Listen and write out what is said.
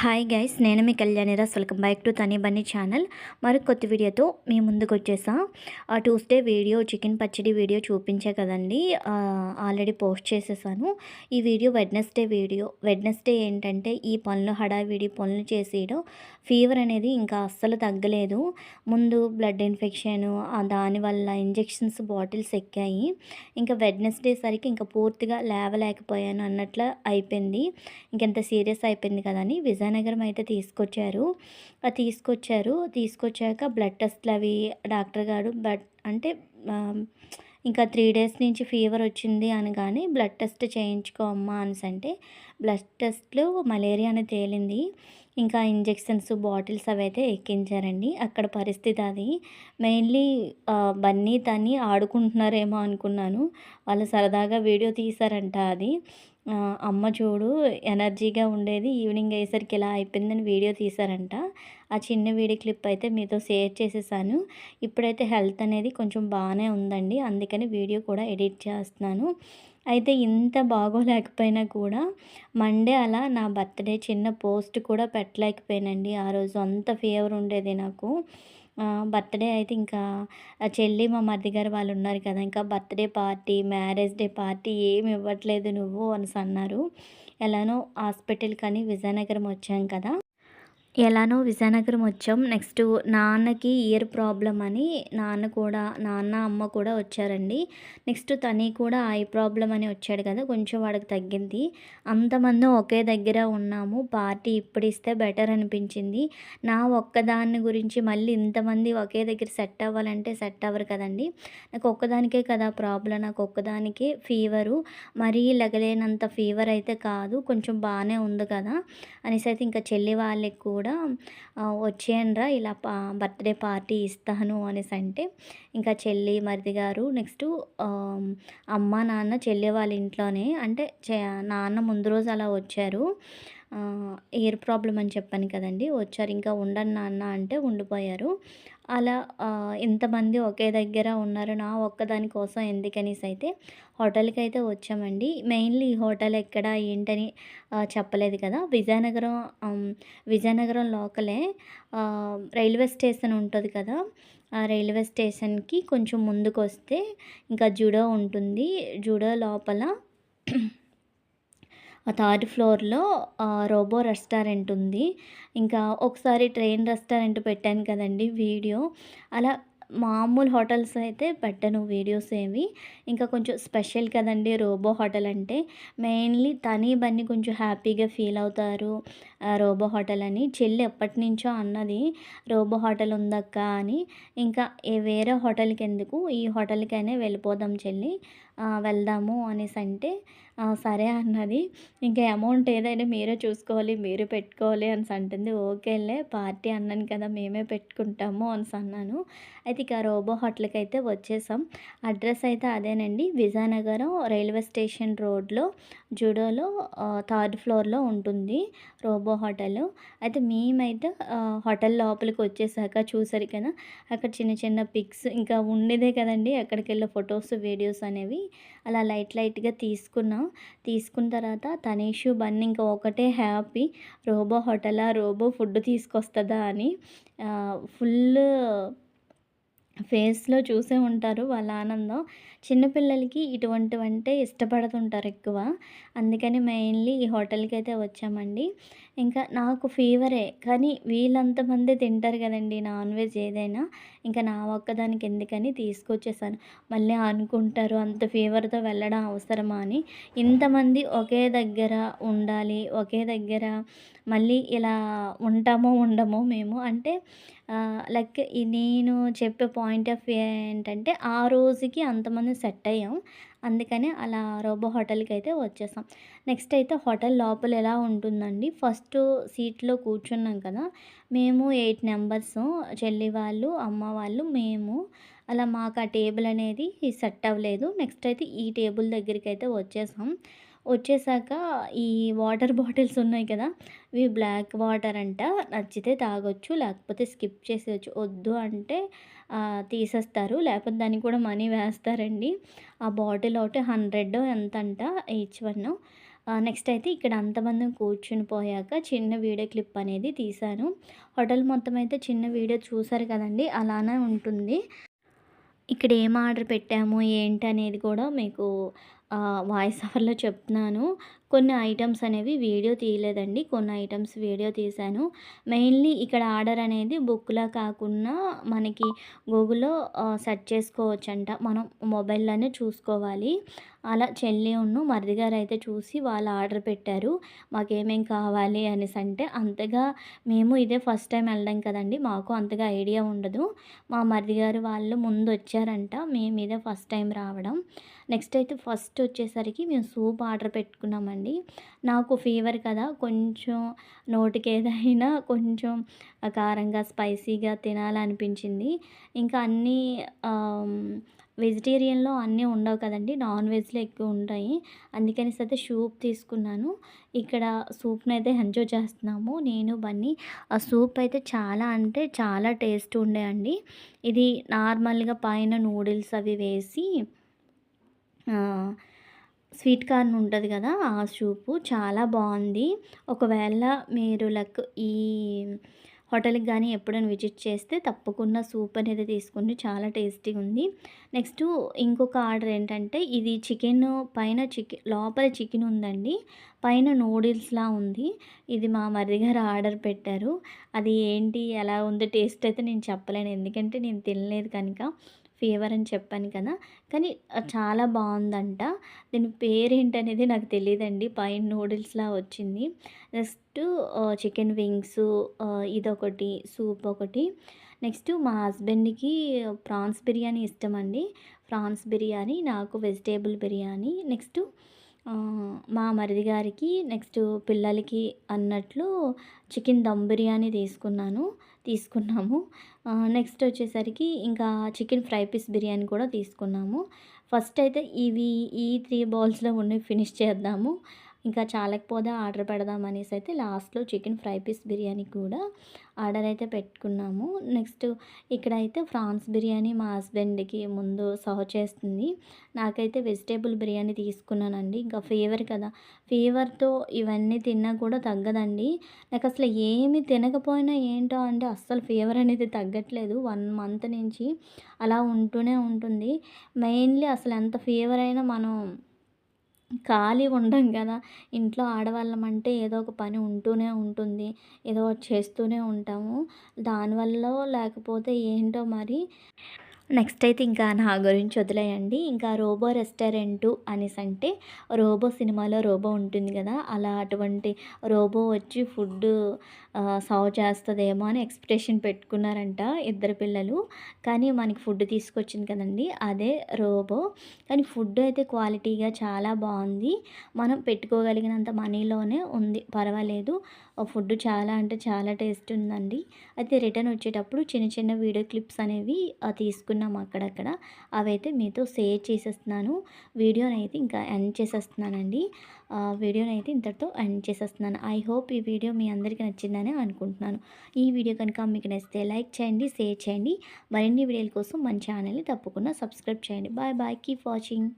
Hi guys, నేను మీ Kalyaniraj. Welcome back to Tani Bunny channel. మరి కొత్త వీడియోతో మీ ముందుకు వచ్చేసా. ట్యూస్డే వీడియో చికెన్ పచ్చడి వీడియో చూపించే కదండి, ఆల్రెడీ పోస్ట్ చేసేసాను. ఈ వీడియో వెడ్నెస్డే ఏంటంటే ఈ పనులు హడావిడి పనులు చేసేయడం, ఫీవర్ అనేది ఇంకా అస్సలు తగ్గలేదు. ముందు బ్లడ్ ఇన్ఫెక్షన్, దానివల్ల ఇంజెక్షన్స్ బాటిల్స్ ఎక్కాయి. ఇంకా వెడ్నెస్డే సరికి ఇంకా పూర్తిగా లేవలేకపోయాను అన్నట్లు అయిపోయింది. ఇంకెంత సీరియస్ అయిపోయింది కదా అని విజయనగరం అయితే తీసుకొచ్చాక బ్లడ్ టెస్ట్లు అవి డాక్టర్ గారు ఆ, ఇంకా 3 days నుంచి ఫీవర్ వచ్చింది అనగానే బ్లడ్ టెస్ట్ చేయించుకో అమ్మా అనేసి అంటే బ్లడ్ టెస్ట్లు మలేరియా అని తేలింది. ఇంకా ఇంజెక్షన్స్ బాటిల్స్ అవి అయితే ఎక్కించారండి. అక్కడ పరిస్థితి అది. మెయిన్లీ బన్నీ తని ఆడుకుంటున్నారేమో అనుకున్నాను. వాళ్ళు సరదాగా వీడియో తీశారంట అది. అమ్మ చూడు ఎనర్జీగా ఉండేది, ఈవినింగ్ అయ్యేసరికి ఇలా అయిపోయిందని వీడియో తీశారంట. ఆ చిన్న వీడియో క్లిప్ అయితే మీతో షేర్ చేసేసాను. ఇప్పుడైతే హెల్త్ అనేది కొంచెం బాగానే ఉందండి, అందుకని వీడియో కూడా ఎడిట్ చేస్తున్నాను. అయితే ఇంత బాగోలేకపోయినా కూడా మండే అలా నా బర్త్డే చిన్న పోస్ట్ కూడా పెట్టలేకపోయానండి. ఆ రోజు అంత ఫీవర్ ఉండేది నాకు. బర్త్డే అయితే ఇంకా చెల్లి మా మరిది గారు వాళ్ళు ఉన్నారు కదా, ఇంకా birthday party, marriage day party ఏమి ఇవ్వట్లేదు నువ్వు అనేసి అన్నారు. ఎలానో హాస్పిటల్కి అని విజయనగరం వచ్చాం కదా, ఎలానో విజయనగరం వచ్చాం. నెక్స్ట్ నాన్నకి ఇయర్ ప్రాబ్లం అని నాన్న అమ్మ కూడా వచ్చారండి. నెక్స్ట్ తని కూడా ఐ ప్రాబ్లం అని వచ్చాడు కదా, కొంచెం వాడికి తగ్గింది. అంతమంది ఒకే దగ్గర ఉన్నాము. పార్టీ ఇప్పుడు ఇస్తే బెటర్ అనిపించింది. నా ఒక్కదాన్ని గురించి మళ్ళీ ఇంతమంది ఒకే దగ్గర సెట్ అవ్వాలంటే సెట్ అవ్వరు కదండి. నాకు ఒక్కదానికే కదా ప్రాబ్లం, నాకు ఒక్కదానికే ఫీవరు. మరీ లెగలేనంత ఫీవర్ అయితే కాదు, కొంచెం బాగానే ఉంది కదా అనేసి అయితే ఇంకా చెల్లి వాళ్ళకి కూడా వచ్చేయండిరా ఇలా బర్త్డే పార్టీ ఇస్తాను అనేసి అంటే ఇంకా చెల్లి మరిది గారు నెక్స్ట్ అమ్మ నాన్న చెల్లి వాళ్ళ ఇంట్లోనే అంటే నాన్న ముందు రోజు అలా వచ్చారు. ఎయిర్ ప్రాబ్లం అని చెప్పాను కదండి, వచ్చారు. ఇంకా ఉండండి నాన్న అంటే ఉండిపోయారు. అలా ఇంతమంది ఒకే దగ్గర ఉన్నారు, నా ఒక్కదాని కోసం ఎందుకనేసి అయితే హోటల్కి అయితే వచ్చామండి. మెయిన్లీ ఈ హోటల్ ఎక్కడ ఏంటని చెప్పలేదు కదా. విజయనగరం లోకలే రైల్వే స్టేషన్ ఉంటుంది కదా, ఆ రైల్వే స్టేషన్కి కొంచెం ముందుకు వస్తే ఇంకా జుడో ఉంటుంది. జుడో లోపల థర్డ్ ఫ్లోర్లో రోబో రెస్టారెంట్ ఉంది. ఇంకా ఒకసారి ట్రైన్ రెస్టారెంట్ పెట్టాను కదండి వీడియో, అలా మామూలు హోటల్స్ అయితే పెట్టను వీడియోస్ ఏవి. ఇంకా కొంచెం స్పెషల్ కదండి రోబో హోటల్ అంటే. మెయిన్లీ తని బన్నీ కొంచెం హ్యాపీగా ఫీల్ అవుతారు రోబో హోటల్ అని. చెల్లి ఎప్పటి నుంచో అన్నది రోబో హోటల్ ఉందక్క అని. ఇంకా వేరే హోటల్కి ఎందుకు, ఈ హోటల్కైనా వెళ్ళిపోదాం చెల్లి, వెళ్దాము అనేసి అంటే సరే అన్నది. ఇంకా అమౌంట్ ఏదైనా మీరే చూసుకోవాలి, మీరే పెట్టుకోవాలి అనేసి అంటుంది. ఓకేలే పార్టీ అన్నాను కదా మేమే పెట్టుకుంటాము అనేసి అన్నాను. అయితే ఇక రోబో హోటల్కి అయితే వచ్చేసాం. అడ్రస్ అయితే అదేనండి, విజయనగరం రైల్వే స్టేషన్ రోడ్లో జుడోలో థర్డ్ ఫ్లోర్లో ఉంటుంది రోబో హోటల్. అయితే మేమైతే హోటల్ లోపలికి వచ్చేసాక చూసారు కదా, అక్కడ చిన్న చిన్న పిక్స్ ఇంకా ఉండేదే కదండి, అక్కడికి వెళ్ళే ఫొటోస్ వీడియోస్ అనేవి అలా లైట్గా తీసుకున్న తర్వాత తనీషు బన్నీ ఇంకా ఒకటే హ్యాపీ, రోబో హోటలా, రోబో ఫుడ్ తీసుకొస్తుందా అని ఫుల్ ఫేస్లో చూసే ఉంటారు వాళ్ళ ఆనందం. చిన్నపిల్లలకి ఇటువంటివంటే ఇష్టపడుతుంటారు ఎక్కువ, అందుకని మెయిన్లీ ఈ హోటల్కి అయితే వచ్చామండి. ఇంకా నాకు ఫీవరే కానీ వీళ్ళంతమంది తింటారు కదండి నాన్ వెజ్ ఏదైనా, ఇంకా నా ఒక్కదానికి ఎందుకని తీసుకొచ్చేసాను. మళ్ళీ అనుకుంటారు అంత ఫీవర్తో వెళ్ళడం అవసరమా అని. ఇంతమంది ఒకే దగ్గర ఉండాలి, ఒకే దగ్గర మళ్ళీ ఇలా ఉంటామో ఉండమో మేము అంటే లైక్ నేను చెప్పే పాయింట్ ఆఫ్ వ్యూ ఏంటంటే ఆ రోజుకి అంతమంది సెట్ అయ్యాం, అందుకని అలా రోబో హోటల్కి అయితే వచ్చేసాం. నెక్స్ట్ అయితే హోటల్ లోపల ఎలా ఉంటుందండి, ఫస్ట్ సీట్లో కూర్చున్నాం కదా మేము 8 మెంబర్స్, చెల్లి వాళ్ళు, అమ్మ వాళ్ళు, మేము. అలా మాకు ఆ టేబుల్ అనేది సెట్ అవ్వలేదు. నెక్స్ట్ అయితే ఈ టేబుల్ దగ్గరికి అయితే వచ్చేసాక ఈ వాటర్ బాటిల్స్ ఉన్నాయి కదా, ఇవి బ్లాక్ వాటర్ అంట, నచ్చితే తాగొచ్చు లేకపోతే స్కిప్ చేసేయచ్చు, వద్దు అంటే తీసేస్తారు, లేకపోతే దానికి కూడా మనీ వేస్తారండి. ఆ బాటిల్ ఒకటి 100 ఎంత అంట ఈచ్ వన్. నెక్స్ట్ అయితే ఇక్కడ అంతమంది కూర్చుని పోయాక చిన్న వీడియో క్లిప్ అనేది తీశాను. హోటల్ మొత్తం అయితే చిన్న వీడియో చూసారు కదండీ! అలానే ఉంటుంది. ఇక్కడ ఏం ఆర్డర్ పెట్టాము ఏంటనేది కూడా మీకు వాయిస్ ఓవర్‌లో చెప్తున్నాను. కొన్ని ఐటెమ్స్ అనేవి వీడియో తీయలేదండి. కొన్ని ఐటెమ్స్ వీడియో తీశాను. మెయిన్‌లీ ఇక్కడ ఆర్డర్ అనేది బుక్‌లా కాకుండా మనకి గూగుల్‌లో సెర్చ్ చేసుకోవచ్చంట. మనం మొబైల్‌లోనే చూసుకోవాలి. అలా మరిది గారైతే చూసి వాళ్ళు ఆర్డర్ పెట్టారు. మాకేమేం కావాలి అనేసంటే అంతగా మేము ఇదే ఫస్ట్ టైం వెళ్ళడం కదండీ! మాకు అంతగా ఐడియా ఉండదు. మా మరిది గారు వాళ్ళు ముందొచ్చారంట. మేము ఇదే ఫస్ట్ టైం రావడం. నెక్స్ట్ అయితే ఫస్ట్ వచ్చేసరికి మేము సూప్ ఆర్డర్ పెట్టుకున్నామండి. నాకు ఫీవర్ కదా! కొంచెం నోటికేదైనా కొంచెం కారంగా, స్పైసీగా తినాలనిపించింది. ఇంకా అన్నీ ఆహ్, వెజిటేరియన్‌లో అన్నీ ఉండవు కదండీ! నాన్ వెజ్‌లో ఎక్కువ ఉంటాయి. అందుకనేసి అయితే సూప్ తీసుకున్నాను. ఇక్కడ సూప్‌నైతే ఎంజాయ్ చేస్తున్నాము నేను, బన్నీ. ఆ సూప్ అయితే చాలా అంటే చాలా టేస్ట్ ఉండే అండి. ఇది నార్మల్‌గా పైన నూడిల్స్ అవి వేసి స్వీట్ కార్న్ ఉంటది కదా! ఆ సూపు చాలా బావుంది. ఒకవేళ మీరు ఈ హోటల్‌కి గానీ ఎప్పుడైనా విజిట్ చేస్తే తప్పకుండా సూప్ అనేది తీసుకోండి. చాలా టేస్టీగా ఉంది. నెక్స్టు ఇంకొక ఆర్డర్ ఏంటంటే ఇది పైన లోపల చికెన్ ఉందండి. పైన నూడిల్స్‌లా ఉంది. ఇది మా మరిది గారు ఆర్డర్ పెట్టారు. అది ఏంటి ఎలా ఉంది టేస్ట్ అయితే నేను చెప్పలేను. ఎందుకంటే నేను తినలేదు కనుక. ఫీవర్ అని చెప్పాను కదా! కానీ చాలా బావుందంట. దీని పేరేంటనేది నాకు తెలీదండి. పైన నూడిల్స్‌లా వచ్చింది. నెక్స్టు చికెన్ వింగ్సు, ఇదొకటి, సూప్ ఒకటి. నెక్స్టు మా హస్బెండ్‌కి ప్రాన్స్ బిర్యానీ ఇష్టమండి. ప్రాన్స్ బిర్యానీ, నాకు వెజిటేబుల్ బిర్యానీ. నెక్స్టు మా మరిది గారికి, నెక్స్టు పిల్లలకి అన్నట్లు చికెన్ దమ్ బిర్యానీ తీసుకున్నాము. నెక్స్ట్ వచ్చేసరికి ఇంకా చికెన్ ఫ్రై పీస్ బిర్యానీ కూడా తీసుకున్నాము. ఫస్ట్ అయితే ఈ 3 బౌల్స్‌లో ఉన్నవి ఫినిష్ చేద్దాము. ఇంకా చాలకపోతే ఆర్డర్ పెడదాం అనేసి అయితే లాస్ట్‌లో చికెన్ ఫ్రై పీస్ బిర్యానీ కూడా ఆర్డర్ అయితే పెట్టుకున్నాము. నెక్స్ట్ ఇక్కడైతే ఫ్రాన్స్ బిర్యానీ మా హస్బెండ్‌కి ముందు సర్వ్ చేస్తుంది. నాకైతే వెజిటేబుల్ బిర్యానీ తీసుకున్నానండి. ఇంకా ఫీవర్ కదా! ఫీవర్‌తో ఇవన్నీ తిన్నా కూడా తగ్గదండి. నాకసలు ఏమి తినకపోయినా ఏంటో అంటే అస్సలు ఫీవర్ అనేది తగ్గట్లేదు. 1 మంత్ నుంచి అలా ఉంటూనే ఉంటుంది. మెయిన్‌లీ అసలు ఎంత ఫీవర్ అయినా మనం ఖాళీగా ఉండం గదా! ఇంట్లో ఆడవాళ్ళమంటే ఏదో ఒక పని ఉంటూనే ఉంటుంది. ఏదో ఒకటి చేస్తూనే ఉంటాము. దానివల్లో లేకపోతే ఏంటో మరి నెక్స్ట్ అయితే ఇంకా నా గురించి వదిలేయండి. ఇంకా రోబో రెస్టారెంటు అనేసంటే రోబో సినిమాలో రోబో ఉంటుంది గదా! అలా అటువంటి రోబో వచ్చి ఫుడ్డు సర్వ్ చేస్తదేమో అని ఎక్స్‌పెక్టేషన్ పెట్టుకున్నారంట ఇద్దరు పిల్లలు. కానీ మనకి ఫుడ్ తీసుకొచ్చింది కదండీ! అదే రోబో. కానీ ఫుడ్ అయితే క్వాలిటీగా చాలా బావుంది. మనం పెట్టుకోగలిగినంత మనీలోనే ఉంది. పర్వాలేదు. ఫుడ్ చాలా అంటే చాలా టేస్ట్ ఉందండి. అయితే రిటర్న్ వచ్చేటప్పుడు చిన్న చిన్న వీడియో క్లిప్స్ అనేవి తీసుకున్నాం అక్కడక్కడ. అవైతే మీతో షేర్ చేసేస్తున్నాను. వీడియోనైతే ఇంకా ఎండ్ చేసేస్తున్నానండి. వీడియోనైతే ఇంతటితో ఎండ్ చేసేస్తున్నాను. ఐ హోప్ ఈ వీడియో మీ అందరికీ నచ్చిందని అనుకుంటున్నాను. ఈ వీడియో కనుక మీకు నచ్చితే లైక్ చేయండి, షేర్ చేయండి. మరిన్ని వీడియోల కోసం మన ఛానల్‌ని తప్పకుండా సబ్స్క్రైబ్ చేయండి. Bye bye. Keep watching.